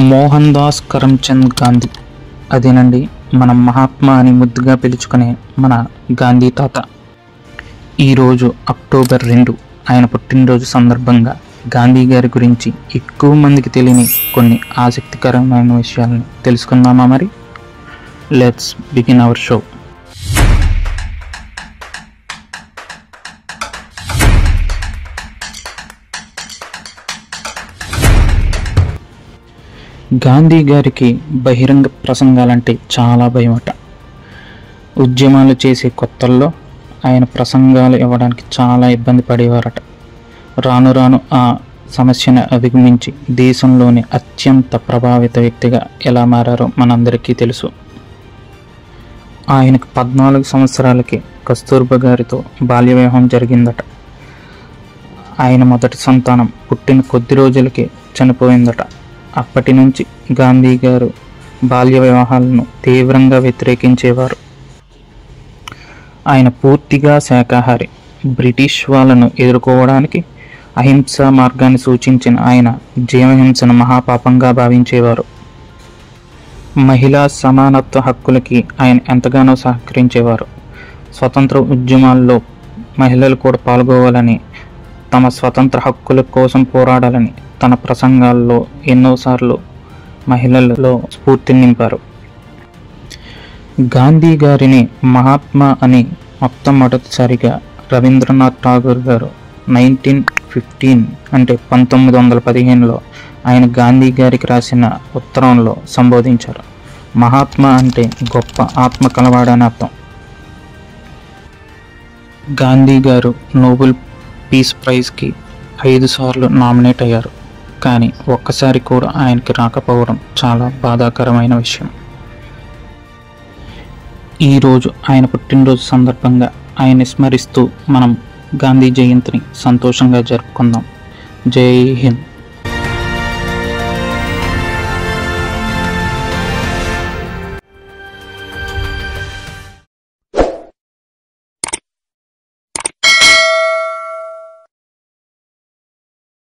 మోహన్ దాస్ కరమ్చంద్ గాంధీ, అదేనండి మన మహాత్మా అని ముద్దుగా పిలుచుకునే మన గాంధీ తాత. ఈరోజు అక్టోబర్ 2 ఆయన పుట్టినరోజు సందర్భంగా గాంధీ గారి గురించి ఎక్కువ మందికి తెలియని కొన్ని ఆసక్తికరమైన విషయాలను తెలుసుకుందామా? మరి let's begin our show. Gandhi గారికి బహిరంగ ప్రసంగాలంటే చాలా భయమట. ఉద్యమాలు చేసే కొత్తల్లో ఆయన ప్రసంగాలు ఇవ్వడానికి చాలా ఇబ్బంది పడేవారట. రాను రాను ఆ సమస్యను అధిగమించి దేశంలోని అత్యంత ప్రభావిత వ్యక్తిగా ఎలా మారారో మనందరికీ తెలుసు. ఆయనకు 14 సంవత్సరాలకి కస్తూర్బా గారితో బాల్య వివాహం జరిగిందట. ఆయన మొదటి సంతానం పుట్టిన కొద్ది రోజులకే చనిపోయిందట. అప్పటి నుంచి గాంధీ గారు బాల్య వివాహాలను తీవ్రంగా వ్యతిరేకించేవారు. ఆయన పూర్తిగా శాకాహారి. బ్రిటిష్ వాళ్ళను ఎదుర్కోవడానికి అహింసా మార్గాన్ని సూచించిన ఆయన జీవహింసను మహాపాపంగా భావించేవారు. మహిళా సమానత్వ హక్కులకి ఆయన ఎంతగానో సహకరించేవారు. స్వతంత్ర ఉద్యమాల్లో మహిళలు కూడా పాల్గొవాలని, తమ స్వతంత్ర హక్కుల కోసం పోరాడాలని తన ప్రసంగాల్లో ఎన్నోసార్లు మహిళలలో స్ఫూర్తిని నింపారు. గాంధీ గారిని మహాత్మా అని మొట్టమొదటిసారిగా రవీంద్రనాథ్ ఠాగూర్ గారు 1915 అంటే 1915లో ఆయన గాంధీ గారికి రాసిన ఉత్తరంలో సంబోధించారు. మహాత్మా అంటే గొప్ప ఆత్మ కలవాడని అర్థం. గాంధీ గారు నోబెల్ పీస్ ప్రైజ్కి 5 సార్లు నామినేట్ అయ్యారు. కానీ ఒక్కసారి కూడా ఆయనకి రాకపోవడం చాలా బాధాకరమైన విషయం. ఈరోజు ఆయన పుట్టినరోజు సందర్భంగా ఆయన్ని స్మరిస్తూ మనం గాంధీ జయంతిని సంతోషంగా జరుపుకుందాం. జై హింద్.